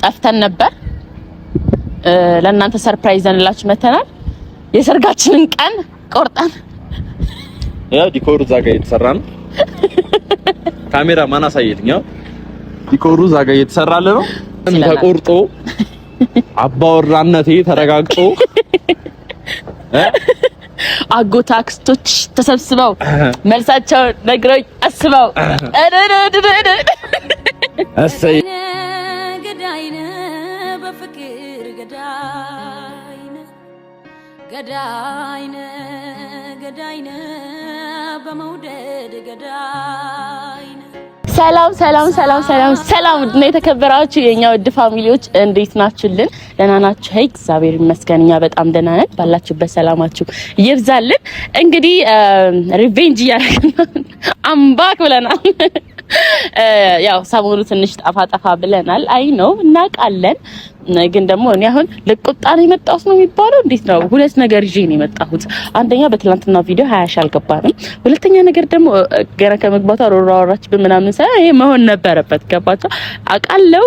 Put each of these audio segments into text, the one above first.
ጠፍተን ነበር። ለእናንተ ሰርፕራይዝ እንላችሁ መተናል። የሰርጋችንን ቀን ቆርጠን ያው ዲኮሩ እዛ ጋር እየተሰራ ነው። ካሜራ ማን አሳየኝ? ዲኮሩ እዛ ጋር እየተሰራለ ነው። ተቆርጦ አባወራነቴ ተረጋግጦ አጎት አክስቶች ተሰብስበው መልሳቸውን ነግረውኝ አስበው እሰይ ገዳይነ በፍቅር ገዳይነ ገዳይነ ገዳይነ በመውደድ ገዳይነ። ሰላም ሰላም ሰላም ሰላም ሰላም እና የተከበራችሁ የኛ ውድ ፋሚሊዎች እንዴት ናችሁልን? ደህና ናችሁ? ሄይ እግዚአብሔር ይመስገን እኛ በጣም ደህና ነን። ባላችሁበት ሰላማችሁ ይብዛልን። እንግዲህ ሪቬንጅ ያደረግን አምባክ ብለናል። ያው ሰሞኑ ትንሽ ጠፋ ብለናል። አይ ነው እናውቃለን። ግን ደግሞ እኔ አሁን ለቁጣ ነው የመጣሁት ነው የሚባለው። እንዴት ነው? ሁለት ነገር ይዤ ነው የመጣሁት። አንደኛ በትላንትና ቪዲዮ 20 ሺህ አልገባንም። ሁለተኛ ነገር ደግሞ ገና ከመግባቷ አወራች በምናምን ሳይ ይሄ መሆን ነበረበት። ገባችሁ? አውቃለሁ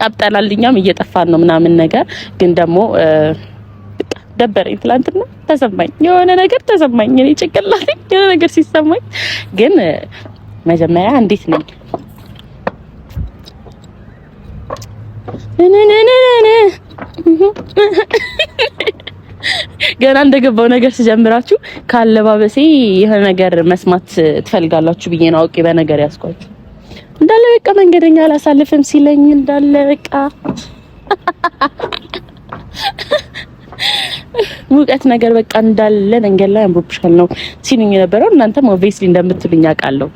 ቀብጠናልኛም እየጠፋን ነው ምናምን ነገር ግን ደግሞ ደበረኝ። ትላንትና ተሰማኝ፣ የሆነ ነገር ተሰማኝ። እኔ ጭንቅላቴ የሆነ ነገር ሲሰማኝ ግን መጀመሪያ እንዴት ነው ገና እንደገባው ነገር ሲጀምራችሁ ካለባበሴ የሆነ ነገር መስማት ትፈልጋላችሁ ብዬ ነው አውቄ በነገር ያስኳችሁ። እንዳለ በቃ መንገደኛ አላሳልፍም ሲለኝ እንዳለ በቃ ሙቀት ነገር በቃ እንዳለ መንገድ ላይ አምሮብሻል ነው ሲሉኝ የነበረው። እናንተም ኦብቪየስሊ እንደምትሉኝ አውቃለሁ።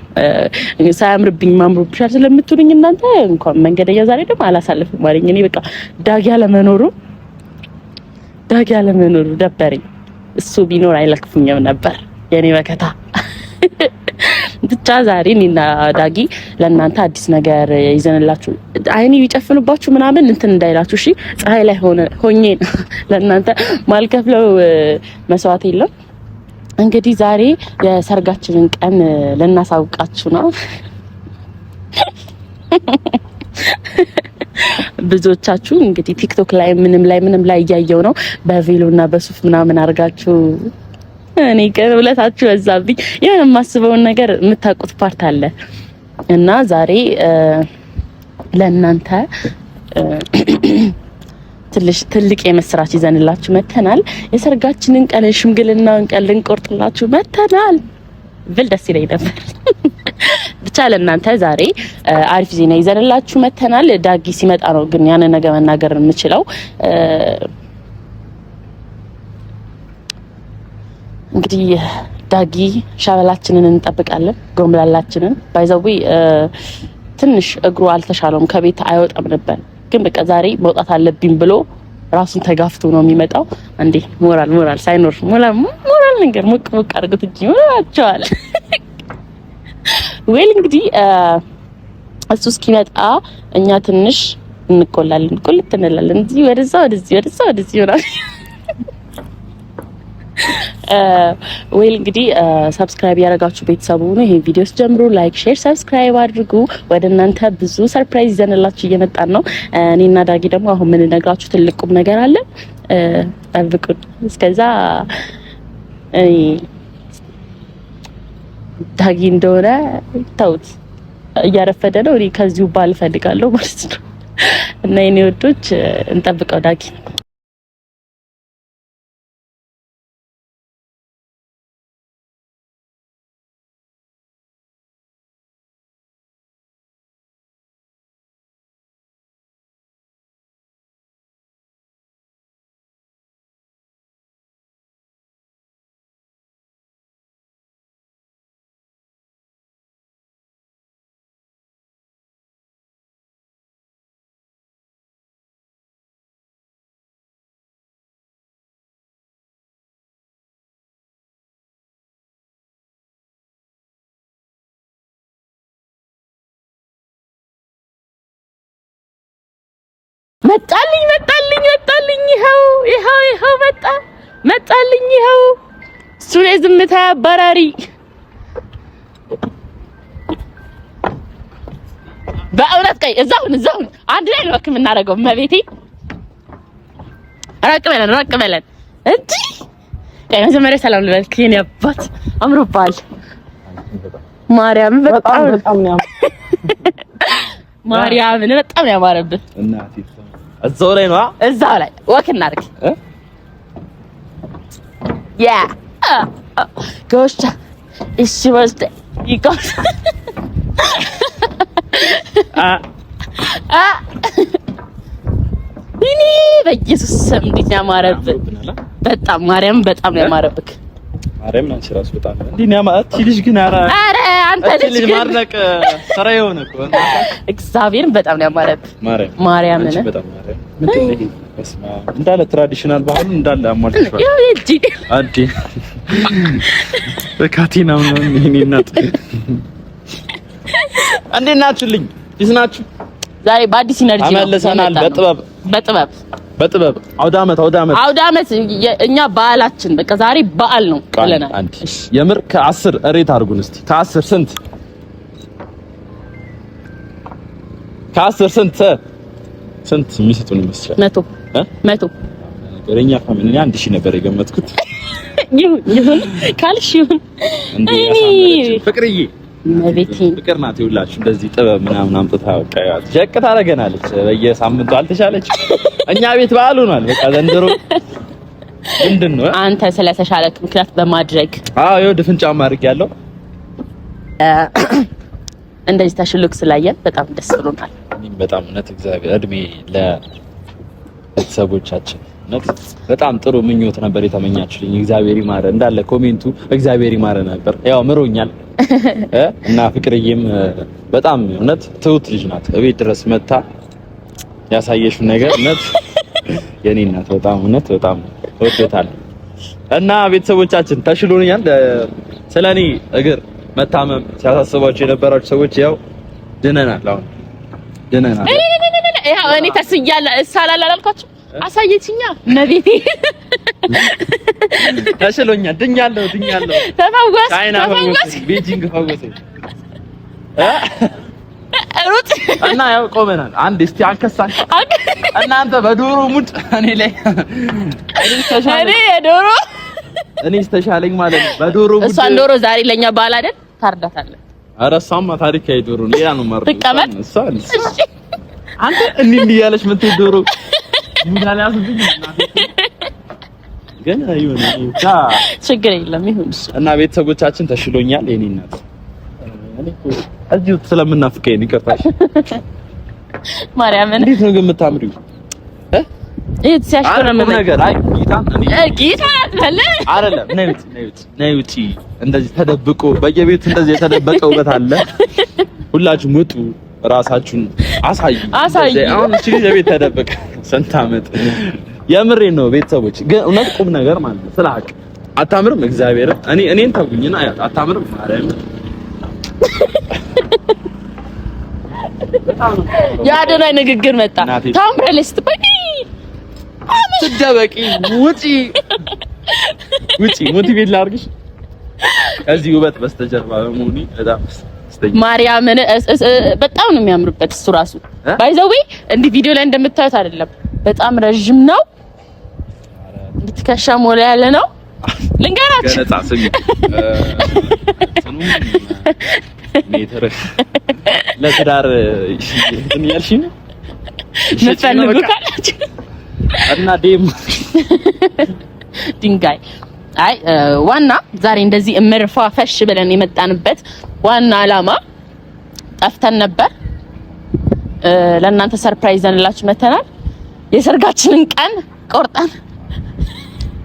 ሳያምርብኝ ማምሮብሻል ስለምትሉኝ እናንተ እንኳን መንገደኛ ዛሬ ደግሞ አላሳልፍም ማለኝ። እኔ በቃ ዳጊ ያለመኖሩ ደበረኝ። እሱ ቢኖር አይለክፉኝም ነበር የኔ መከታ። ብቻ ዛሬ እኔና ዳጊ ለእናንተ አዲስ ነገር ይዘንላችሁ አይኔ ቢጨፍንባችሁ ምናምን እንትን እንዳይላችሁ እሺ። ፀሐይ ላይ ሆኜ ለእናንተ ማልከፍለው መስዋዕት የለም። እንግዲህ ዛሬ የሰርጋችንን ቀን ልናሳውቃችሁ ነው። ብዙዎቻችሁ እንግዲህ ቲክቶክ ላይ ምንም ላይ እያየው ነው በቬሎና በሱፍ ምናምን አርጋችሁ እኔ ግን ሁለታችሁ በዛብኝ። የሆነ የማስበውን ነገር የምታውቁት ፓርት አለ እና ዛሬ ለእናንተ ትልቅ የመስራች ይዘንላችሁ መተናል። የሰርጋችንን ቀን ሽምግልናውን ቀን ልንቆርጥላችሁ መተናል ብል ደስ ይለኝ ነበር። ብቻ ለእናንተ ዛሬ አሪፍ ዜና ይዘንላችሁ መተናል። ዳጊ ሲመጣ ነው ግን ያን ነገር መናገር የምችለው። እንግዲህ ዳጊ ሻበላችንን እንጠብቃለን። ጎምላላችንን ባይዘዊ ትንሽ እግሩ አልተሻለውም፣ ከቤት አይወጣም ነበር። ግን በቃ ዛሬ መውጣት አለብኝ ብሎ ራሱን ተጋፍቶ ነው የሚመጣው። እንዴ ሞራል ሳይኖር ሞራል ነገር ሞቅ አድርጉት እንጂ ሞራላችኋል። ወይል እንግዲህ እሱ እስኪመጣ እኛ ትንሽ እንቆላለን፣ ቁልት እንላለን። እዚህ ወደዛ ይሆናል። ወይል እንግዲህ ሰብስክራይብ ያደረጋችሁ ቤተሰቡ ነው ይሄን ቪዲዮስ ጀምሩ። ላይክ፣ ሼር፣ ሰብስክራይብ አድርጉ። ወደ እናንተ ብዙ ሰርፕራይዝ ይዘንላችሁ እየመጣን ነው። እኔና ዳጊ ደግሞ አሁን ምን ነግራችሁ ትልቁም ነገር አለ። ጠብቁን። እስከዛ ዳጊ እንደሆነ ተውት፣ እያረፈደ ነው። እኔ ከዚሁ ባል ፈልጋለሁ ማለት ነው። እና የኔ ወዶች እንጠብቀው ዳጊ። መጣልኝ ይኸው መጣልኝ ይኸው እሱ ላይ ዝምታ አባራሪ በእውነት ቆይ እዛውን አንድ ላይ ነው የምናደርገው። መቤቴ ራቅ በለን እንዴ! ቆይ መጀመሪያ ሰላም ልበልክ የኔ አባት። አምሮባል ማርያም በጣም ነው ማርያምን በጣም ነው ያማረብህ። እናቴ እዛው ላይ ነው እዛው ላይ ወክ እናድርግ። ያ ጎሽታ እሺ ወስደ ይቆስ እኔ በኢየሱስ ስም እንዴት ያማረብህ! በጣም ማርያም በጣም ነው ያማረብህ። ማርያም ናንቺ ራስ በጣም እንዴ ነው ያማረች ልጅ ግን ኧረ አንተ ልጅ ማድረቅ ስራ የሆነ እኮ እግዚአብሔርን በጣም ነው ያማረብህ። ማርያም ነህ በጣም ማርያም ምንድን ነው ይሄ? በስመ አብ እንዳለ ትራዲሽናል ባህሉ እንዳለ አሟልተሻል። ያው እጂ አዲ በካቲና ምናምን ይሄኔ እናት እንዴት ናችሁልኝ? ይስናችሁ ዛሬ በአዲስ ኢነርጂ ነው ተመልሰናል። በጥበብ አውደ ዓመት እኛ በዓላችን በቃ ዛሬ በዓል ነው ብለናል። የምር ከ10 ሬት አድርጉን እስቲ። ከ10 ስንት? ከ10 ስንት የሚሰጡን ይመስላል? 100 ነገረኛ ፋሚሊ 1000 ነበር የገመትኩት። ይሁን ካልሽ ይሁን። ፍቅርዬ ፍቅር ናት። ይኸውላችሁ እንደዚህ ጥበብ ምናምን አምጥታ በቃ ጀቅ ታደርገናለች። በየሳምንቱ አልተሻለች። እኛ ቤት በዓል ሆኗል። በቃ ዘንድሮ ምንድን ነው አንተ ስለተሻለክ ምክንያት በማድረግ ይኸው ድፍን ጫማ አድርጌያለሁ። እንደዚህ ተሽሎክ ስላየን በጣም ደስ ብሎናል። እኔም በጣም እውነት እግዚአብሔር እድሜ ለቤተሰቦቻችን በጣም ጥሩ ምኞት ነበር የተመኛችሁልኝ። እግዚአብሔር ይማረ እንዳለ ኮሜንቱ እግዚአብሔር ይማረ ነበር። ያው ምሮኛል እና ፍቅርዬም በጣም እውነት ትሁት ልጅ ናት። እቤት ድረስ መታ ያሳየሽው ነገር እውነት የኔ እናት በጣም እውነት በጣም ወደታለሁ። እና ቤተሰቦቻችን ተሽሎኛል። ስለኔ እግር መታመም ሲያሳስባችሁ የነበራችሁ ሰዎች ያው ድነናል። አሁን ድነናል። ያው እኔ ተስያለሁ እሳላል አላልኳችሁ? አሳየችኛ ነቤቴ ተሽሎኛል። ድኛለሁ። ተፈወስ ቤጂንግ ፈወሰኝ ሩት እና ያው ቆመናል። አንድ እስቲ አንከሳን እናንተ በዶሮ ሙድ እኔ ላይ እኔ ተሻለኝ ማለት ነው። በዶሮ ሙድ እሷን ዶሮ ዛሬ ለኛ ባል አይደል ታርዳታለህ። ኧረ እሷማ ታሪካዊ ዶሮ ነው። ሌላ ነው ማርዱ ትቀመጥ አንተ እንዲህ ያለች ምትይ ዶሮ ሙዳላ ያስብኝ ግን አይሆን ችግር የለም ይሁን። እና ቤተሰቦቻችን ተሽሎኛል። የኔ እናት እኔ እኮ እዚሁ ስለምናፍቀኝ ይቅርታሽ። ማርያም እንዴት ነው ግን የምታምሪው? እት ሲያሽከረም ነገር አይ ጌታ አትበል አይደለም። ነይ ውጪ እንደዚህ ተደብቆ በየቤቱ እንደዚህ የተደበቀ ውበት አለ። ሁላችሁም ውጡ፣ ራሳችሁን አሳዩ። አሁን እቺ ልጅ ቤት ተደበቀ ስንት ዓመት። የምሬን ነው ቤተሰቦች፣ ግን እውነት ቁም ነገር ማለት ነው። ስለ ሀቅ አታምርም። እግዚአብሔር እኔን ተውኝና አታምርም። ማርያም ያደናይ ንግግር መጣ። ታምራለች ስትበቂ ትደበቂ። ውጪ ሞቲቬት ላድርግሽ። ከዚህ ውበት በስተጀርባ በመሆኔ በጣም ማርያምን በጣም ነው የሚያምርበት። እሱ ራሱ ባይዘዌ እንዲህ ቪዲዮ ላይ እንደምታዩት አይደለም፣ በጣም ረጅም ነው። እንድትከሻ ሞላ ያለ ነው። ልንገራችሁ ገለጻ ስሚ ሜትር ለትዳር እንትን ያልሽ ነው መፈልጉ ካላችሁ እና ዴም ድንጋይ አይ ዋና ዛሬ እንደዚህ እምርፋፈሽ ብለን የመጣንበት ዋና አላማ ጠፍተን ነበር። ለእናንተ ሰርፕራይዝ እንላችሁ መተናል። የሰርጋችንን ቀን ቆርጠን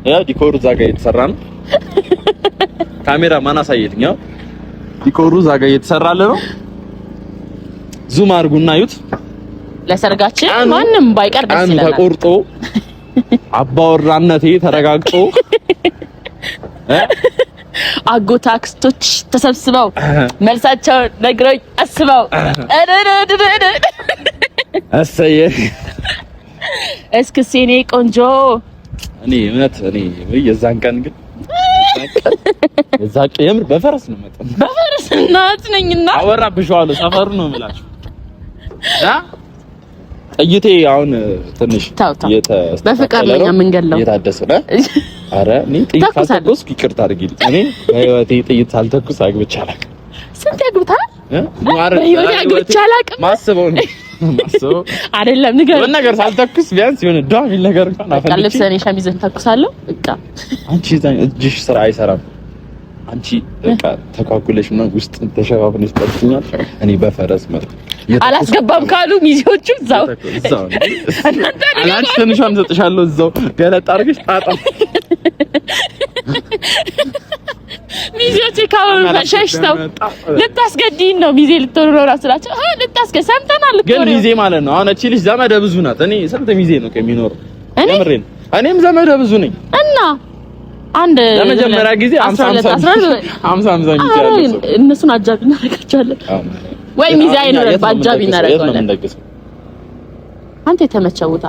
ያው ዲኮሩ እዛ ጋር እየተሰራ ነው። ካሜራ ማን አሳየትኛ? ዲኮሩ እዛ ጋር እየተሰራለ ነው። ዙም አድርጉና እዩት። ለሰርጋችን ማንም ባይቀር ደስ ይላል። ተቆርጦ አባወራነቴ ተረጋግጦ አጎት አክስቶች ተሰብስበው መልሳቸውን ነግረውኝ አስበው አሰየ እስክስ የኔ ቆንጆ እኔ የዛን ቀን ግን የዛን ቀን የምር በፈረስ ነው መጣ። በፈረስ እናት ነኝና አወራብሻለሁ። ሰፈሩ ነው የምላችሁ። ጥይቴ አሁን ትንሽ በፍቅር ላይ የምንገለው እየታደሰ ነው። ኧረ እኔ ጥይት ካልተኮስኩ ይቅርታ አድርጊልኝ። እኔ በህይወቴ ጥይት ሳልተኩስ አግብቼ አላውቅም። ስንት ያግብታል? በህይወቴ አግብቼ አላውቅም። ማስበው አይደለም ነገር ሳልተኩስ ቢያንስ የሆነ ዳም የሚል ነገር እንኳን በቃ ልብስህን ሸሚዝህን ተኩሳለሁ። በቃ አንቺ እጅሽ ስራ አይሰራም። አንቺ በቃ ተኳኩለሽ ነው ውስጥ ተሸፋፍነሽ ጠርጥኛል። እኔ በፈረስ መጣ አላስገባም ካሉ ሚዜዎቹ እዛው አላንቺ ትንሿን ሰጥሻለሁ እዛው ገለጥ አድርገሽ ጣጣ ሚዜዎቹ ካሁን ሸሽተው ልታስገድኝ ነው ሚዜ ልትሆኑ ነው እራስላቸው ልታስገድ ሰምተናል እኮ ግን ሚዜ ማለት ነው። አሁን እቺ ልጅ ዘመደ ብዙ ናት። እኔ ስንት ሚዜ ነው ከሚኖረው የምሬን እኔም ዘመደ ብዙ ነኝ እና አንድ ለመጀመሪያ ጊዜ 50 ሚዜ ያለው እነሱን አጃቢ እናደርጋቸዋለን ወይ ሚዜ አይኖርም በአጃቢ እናደርጋለን። አንተ የተመቸው ቦታ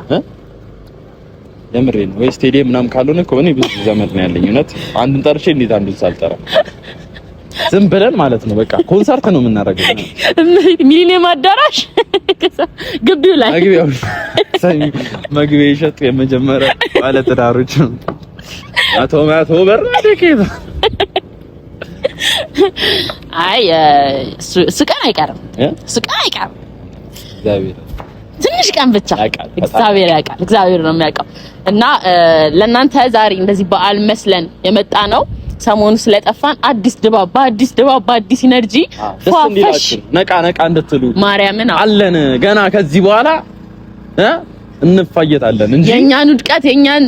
የምሬን ወይ ስቴዲየም ምናምን ካልሆነ እኮ እኔ ብዙ ዘመድ ነው ያለኝ። እውነት አንዱን ጠርቼ እንዴት አንዱን ሳልጠራ ዝም ብለን ማለት ነው በቃ ኮንሰርት ነው የምናደርገው። ሚሊኒየም አዳራሽ ግቢው ላይ መግቢያ ይሸጡ የመጀመሪያ ባለ ትዳሮች አቶ በራደከ አይ ስቀን አይቀርም እግዚአብሔር ትንሽ ቀን ብቻ እግዚአብሔር ያውቃል። እግዚአብሔር ነው የሚያውቀው። እና ለእናንተ ዛሬ እንደዚህ በዓል መስለን የመጣ ነው። ሰሞኑ ስለጠፋን አዲስ ድባብ በአዲስ ኢነርጂ ፏፈሽ ነቃ እንድትሉ ማርያምን አለን። ገና ከዚህ በኋላ እንፋየታለን እንጂ የኛን ውድቀት የኛን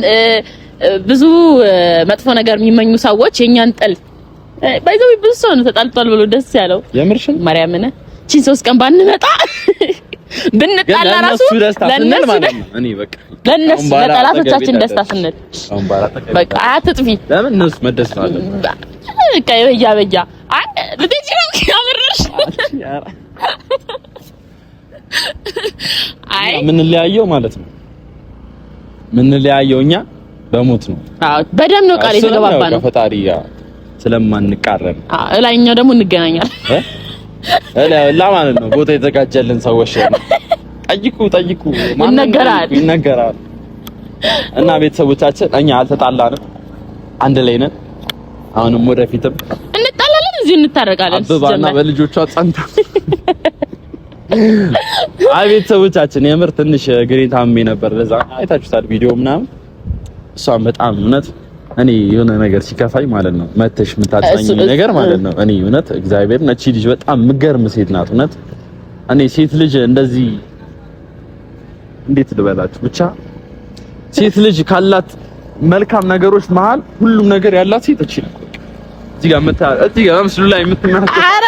ብዙ መጥፎ ነገር የሚመኙ ሰዎች የኛን ጥል ባይዘው ብዙ ሰው ነው ተጣልቷል ብሎ ደስ ያለው የምርሽን ማርያምን እቺን 3 ቀን ባንመጣ ብንጣላ ራሱ ለነሱ ማለት ነው። እኔ በቃ ለነሱ ለጠላቶቻችን ደስታ ስንል በቃ አትጥፊ ለምን እነሱ መደሰት አለ በቃ በያ ልትጂ ነው ያምርሽ። አይ ምን ለያየው ማለት ነው ምን ለያየው እኛ በሞት ነው። አዎ በደም ነው ቃል የተገባባ ነው ከፈጣሪ ስለማንቃረን። ላይኛው ደግሞ እንገናኛለን ማለት ነው። ቦታ የተዘጋጀልን ሰዎች ጠይቁ ይነገራል። እና ቤተሰቦቻችን እኛ አልተጣላንም፣ አንድ ላይ ነን። አሁንም ወደፊትም እንጣላለን፣ እዚህ እንታረቃለን። አበባና በልጆቿ ጸንታ አይ ቤተሰቦቻችን የምር ትንሽ ግሬን ታሜ ነበር። ለዛ አይታችሁታል ቪዲዮ ምናምን። እሷም በጣም እውነት እኔ የሆነ ነገር ሲከፋኝ ማለት ነው መተሽ የምታጽናኝ ነገር ማለት ነው። እኔ እውነት እግዚአብሔር ነቺ ልጅ በጣም ምገርም ሴት ናት። እውነት እኔ ሴት ልጅ እንደዚህ እንዴት ልበላችሁ ብቻ ሴት ልጅ ካላት መልካም ነገሮች መሃል ሁሉም ነገር ያላት ሴት እቺ ነው። እዚህ ጋር ምስሉ ላይ የምትመለከቱ አረ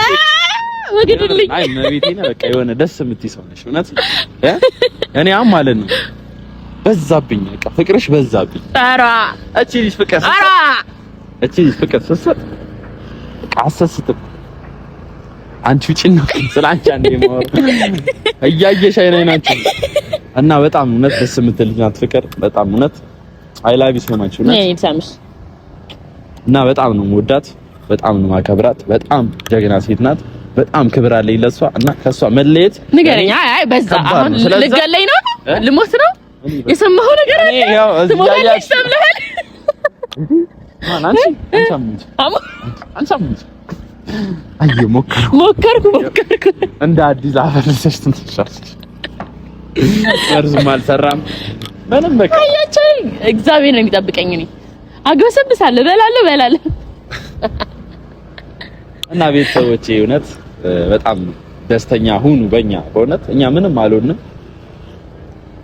ወግድልኝ አይ ነቢቴና በቃ የሆነ ደስ የምትይ ሰው ነሽ። እውነት እኔ አሁን ማለት ነው በዛብኝ በቃ ፍቅርሽ በዛብኝ። ኧረ እቺ ልጅ ፍቅር ሰሰት በቃ አሰስትም አንቺ ውጪ ነው ስላንቺ አንዴ ማወር እያየሽ አይናችሁ እና በጣም እውነት ደስ የምትል ናት ፍቅር። በጣም እውነት አይ ላቭ ዩ ሶ ማች እና በጣም ነው የምወዳት፣ በጣም ነው ማከብራት። በጣም ጀግና ሴት ናት። በጣም ክብር አለኝ ለሷ እና ከሷ መለየት ንገረኛ። አይ በዛ አሁን ልገለኝ ነው ልሞት ነው የሰማኸው ነገር አለ? ያው ትሞታለች ተብለሃል እንዴ? አንቺ አይ ሞከርኩ እንደ አዲስ አፈርሰሽ ትንሽሻለሽ። መርዝም አልሰራም ምንም በቃ አያቸው። እግዚአብሔር ነው የሚጠብቀኝ። እኔ አግበሰብሳለሁ፣ እበላለሁ እና ቤተሰቦቼ እውነት በጣም ደስተኛ ሁኑ በእኛ በእውነት እኛ ምንም አልሆንም።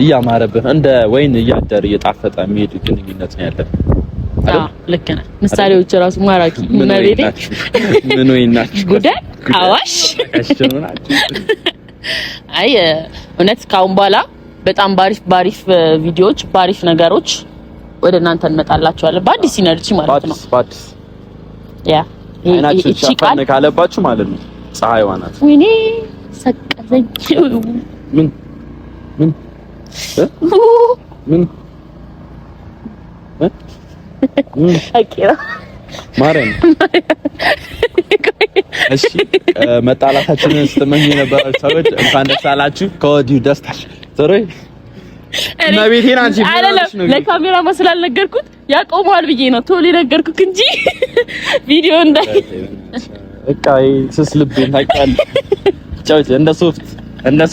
እያማረብህ እንደ ወይን እያደር እየጣፈጠ የሚሄድ ግንኙነት ነው ያለን። ልክ ነህ። ምሳሌዎች ራሱ ማራኪ መቤቴ ምን ወይናችሁ ጉዳይ አዋሽ አይ እውነት ካሁን በኋላ በጣም ባሪፍ ቪዲዮዎች ባሪፍ ነገሮች ወደ እናንተ እንመጣላችኋለን በአዲስ ኢነርጂ ማለት ነው። በአዲስ ያ አይናችሁ ሻፋን ካለባችሁ ማለት ነው። ፀሐይዋ ናት። ወይኔ ሰቀዘኝ ምን አቂራ ማረን እሺ መጣላታችንን ስትመኙ የነበራችሁ ሰዎች እንኳን ደስ አላችሁ። ከወዲሁ ደስታሽ ጥሩ እና ቤቴን አንቺ አይደለም ለካሜራ መስላል ነገርኩት ያቆማል ብዬ ነው ቶሎ ነገርኩት እንጂ ቪዲዮ እንዳይ በቃ ስስ ልቤን ታውቂያለሽ። ጫውት እንደ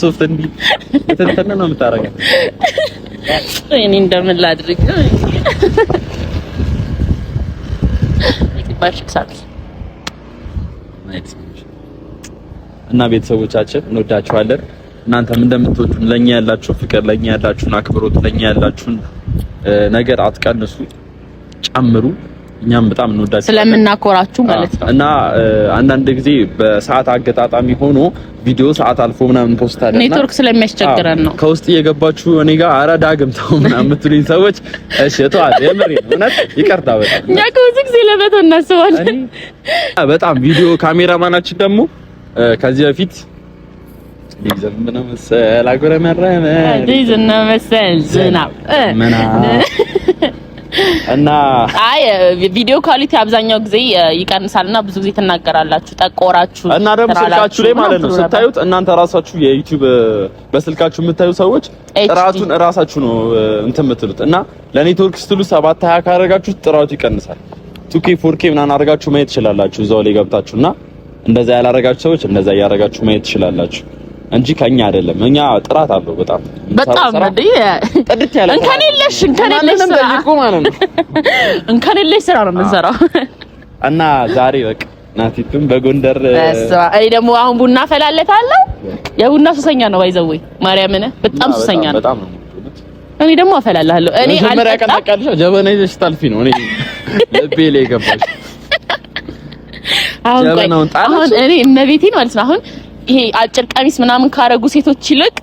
ሶፍት እንዲህ እንትን ነው የምታረጋው። እኔ እንደምን ላድርግ እና ቤተሰቦቻችን እንወዳችኋለን። እናንተም እንደምትወዱን ለኛ ያላችሁ ፍቅር፣ ለኛ ያላችሁን አክብሮት፣ ለኛ ያላችሁን ነገር አትቀንሱ፣ ጨምሩ። እኛም በጣም እንወዳችኋለን ስለምናኮራችሁ ማለት ነው። እና አንዳንድ ጊዜ በሰዓት አገጣጣሚ ሆኖ ቪዲዮ ሰዓት አልፎ ምናምን ፖስት አለና ኔትወርክ ስለሚያስቸግረን ነው። ከውስጥ እየገባችሁ እኔ ጋር አረ ዳግም ተው ምናምን የምትሉኝ ሰዎች እሺ ተዋል። የምሬ ነው እውነት ይቅርታ። በጣም እኛ ከዚህ ጊዜ ለመቶ እናስባለን። በጣም ቪዲዮ ካሜራማናችን ደግሞ ከዚህ በፊት ዲዛይን መሰል አጎረመረመ ዲዛይን መሰል ዝናብ እና አይ ቪዲዮ ኳሊቲ አብዛኛው ጊዜ ይቀንሳልና ብዙ ጊዜ ትናገራላችሁ ጠቆራችሁ እና ደግሞ ስልካችሁ ላይ ማለት ነው ስታዩት እናንተ ራሳችሁ የዩቲዩብ በስልካችሁ የምታዩ ሰዎች ጥራቱን ራሳችሁ ነው እንትን የምትሉት እና ለኔትወርክ ስትሉ 720 ካደረጋችሁ ጥራቱ ይቀንሳል። 2K 4K ምናምን አድርጋችሁ ማየት ትችላላችሁ እዛው ላይ ገብታችሁና እንደዛ ያላረጋችሁ ሰዎች እንደዛ ያያረጋችሁ ማየት ትችላላችሁ እንጂ ከኛ አይደለም። እኛ ጥራት አለው በጣም ጥድት ያለ እንከን የለሽ ስራ ነው የምንሰራው። እና ዛሬ በቃ ናቲቱም በጎንደር እኔ ደግሞ አሁን ቡና ፈላለታለሁ። የቡና ሱሰኛ ነው ባይዘው ማርያምን በጣም ሱሰኛ ነው። በጣም ነው እኔ ደግሞ አፈላልሃለሁ። እኔ መጀመሪያ ቀን ታውቃለሽ ጀበና ይዘሽ ታልፊ ነው እኔ ልቤ ላይ ገባሽ። አሁን እኔ እመቤቴን ማለት ነው አሁን ይሄ አጭር ቀሚስ ምናምን ካረጉ ሴቶች ይልቅ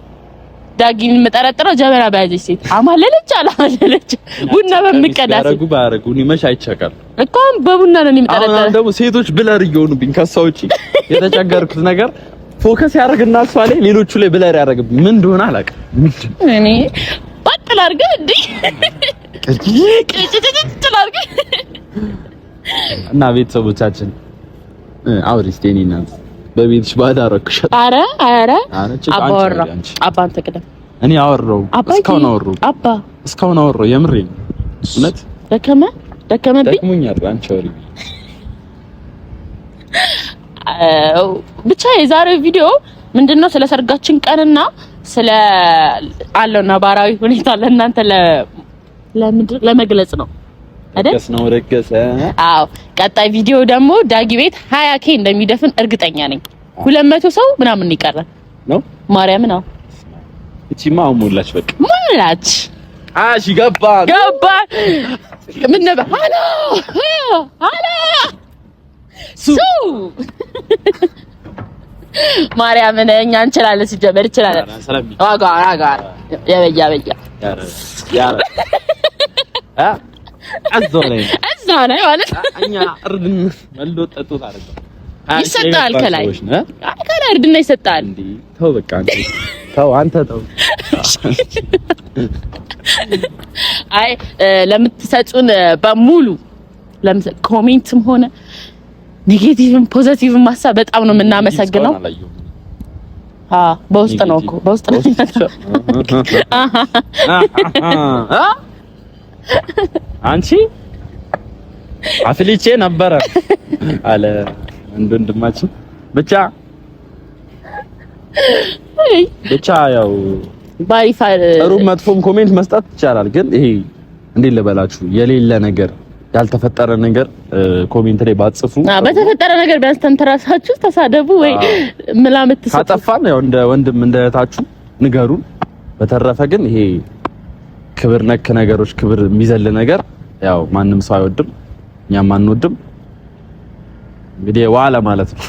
ዳጊን የምጠረጥረው ጀበና በያዘች ሴት አማለለች አላማለለች ቡና በሚቀዳ ያረጉ ባረጉ እኔ መች አይቻካል እኮ በቡና ነው የምጠረጥረው። አሁን ደግሞ ሴቶች ብለር እየሆኑብኝ ከሷ ውጪ የተቸገርኩት ነገር ፎከስ ያደርግና እሷ ላይ ሌሎቹ ላይ ብለር ያደርግብኝ ምን እንደሆነ አላውቅም። እኔ ባጥል አድርገህ እንዴ ቅጭጭጭጭ አድርገህ እና ቤተሰቦቻችን አውሪስቴኒ እናት በቤትሽ ባዳ አረኩሽ። አረ አባወራ አባን ተቀደም እኔ አወራው እስካሁን አወራው የምሬን እውነት ደከመብኝ ደክሞኛል። አንቺ አውሪ ብቻ የዛሬው ቪዲዮ ምንድነው ስለ ሰርጋችን ቀንና ስለ አለው ነባራዊ ሁኔታ ለእናንተ ለመግለጽ ነው አይደል? ነው ረገሰ። አዎ ቀጣይ ቪዲዮ ደግሞ ዳጊ ቤት 20K እንደሚደፍን እርግጠኛ ነኝ። 200 ሰው ምናምን ይቀራል ነው ማርያም ነው። እቺማ ሞላች በቃ ሞላች። አሺ ገባ ምን ነበር ሃሎ ሱ ማርያም እኛ እንችላለን ሲጀመር እንችላለን። ዋጋ ያበያ እዛው ላይ ማለት እኛ እርድን መልወጣጡ ታረጋ ይሰጣል። ከላይ እርድና ይሰጣል። እንዴ ተው በቃ አንተ ተው። አይ ለምትሰጡን በሙሉ ኮሜንትም ሆነ ኔጌቲቭም ፖዚቲቭም ማሳብ በጣም ነው የምናመሰግነው። በውስጥ ነው እኮ በውስጥ ነው። አንቺ አፍሊቼ ነበረ አለ ወንድማችን። ብቻ ያው ጥሩ መጥፎም ኮሜንት መስጠት ይቻላል፣ ግን ይሄ እንዴት ልበላችሁ የሌለ ነገር ያልተፈጠረ ነገር ኮሜንት ላይ ባጽፉ። በተፈጠረ ነገር ቢያንስ ተንተራሳችሁ ተሳደቡ ወይ ምላምት ካጠፋን ያው እንደ ወንድም እንደ እህታችሁ ንገሩን። በተረፈ ግን ይሄ ክብር ነክ ነገሮች ክብር የሚዘል ነገር ያው ማንም ሰው አይወድም፣ እኛም አንወድም። እንግዲህ ዋለ ማለት ነው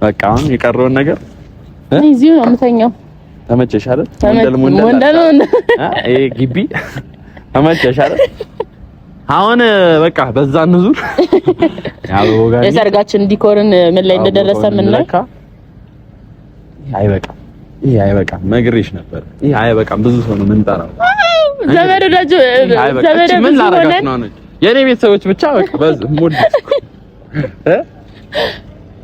በቃ። አሁን የቀረውን ነገር እዚሁ ነው የምተኛው። ተመቸሽ አይደል? ወንደል ይሄ ግቢ ተመቸሽ አይደል? አሁን በቃ በዛ እንዙር። ያው ጋር የሰርጋችን ዲኮርን ምን ላይ እንደደረሰ ምን ነው ይሄ አይበቃም ነግሬሽ ነበር። ይሄ አይበቃም ብዙ ሰው ነው የምንጠራው። ዘመዶዳጁ ምን ላደርጋችሁ ነው? የኔ ቤተሰቦች ብቻ በቃ ሙድ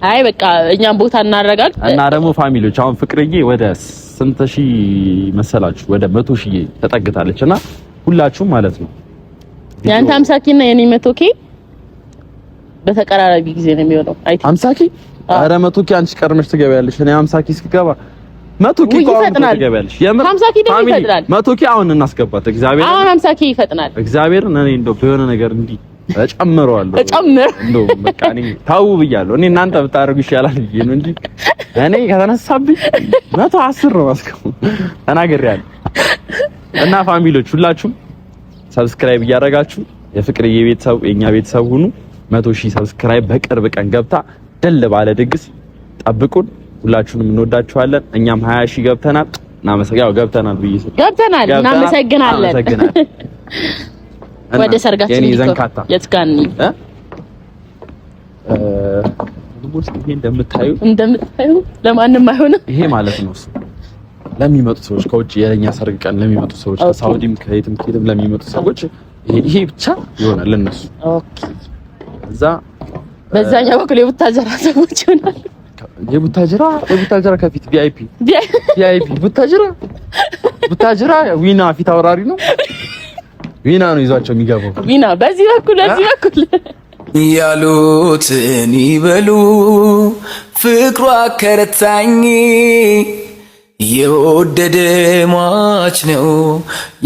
አይ በቃ እኛም ቦታ እናረጋግ እና ደግሞ ፋሚሊዎች አሁን ፍቅርዬ ወደ ስንት ሺህ መሰላችሁ? ወደ 100,000 ተጠግታለችና ሁላችሁም ማለት ነው ያንተ 50K እና የኔ 100K በተቀራራቢ ጊዜ ነው የሚሆነው። አይ 50K ኧረ 100K አንቺ ቀርመሽ ትገበያለሽ። እኔ 50K እስኪገባ 100K ትገበያለሽ። የምር 50K ደግሞ ይፈጥናል። 100K አሁን እናስገባት። እግዚአብሔር አሁን 50K ይፈጥናል። እግዚአብሔር እኔ እንደው በሆነ ነገር እንዲህ እጨምረዋለሁ። እንደው በቃ እኔ ታው ብያለሁ። እኔ እናንተ ብታረጉ ይሻላል ብዬ ነው እንጂ እኔ ከተነሳብኝ 110 ነው ማስቀው ተናግሬያለሁ። እና ፋሚሊዎች ሁላችሁም ሰብስክራይብ እያደረጋችሁ የፍቅርዬ ቤተሰብ የኛ ቤተሰብ ሁኑ። 100,000 ሰብስክራይብ በቅርብ ቀን ገብታ ደል ባለ ድግስ ጠብቁን። ሁላችሁንም እንወዳችኋለን። እኛም 20,000 ገብተናል። ገብተናል ብዬ ገብተናል። እናመሰግናለን። ወደ ሰርጋችን የት ጋር ነው? ይሄ እንደምታዩ ለማንም አይሆንም። ይሄ ማለት ነው ለሚመጡ ሰዎች ከውጭ የኛ ሰርግ ቀን ለሚመጡ ሰዎች ከሳውዲም ከየትም ለሚመጡ ሰዎች ይሄ ብቻ ይሆናል ለነሱ። ኦኬ እዛ በዛኛው በኩል የቡታጀራ ሰዎች ይሆናል። የቡታጀራ ከፊት ቪአይፒ ቡታጀራ ዊና ፊት አውራሪ ነው። ዊና ነው ይዟቸው የሚገባው። ዊና በዚህ በኩል ያሉትን ይበሉ ፍቅሯ ከረታኝ የወደደ ሟች ነው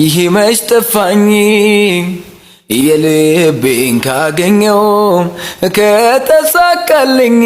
ይሄ መች ጠፋኝ የልቤን ካገኘው ከተሳካልኝ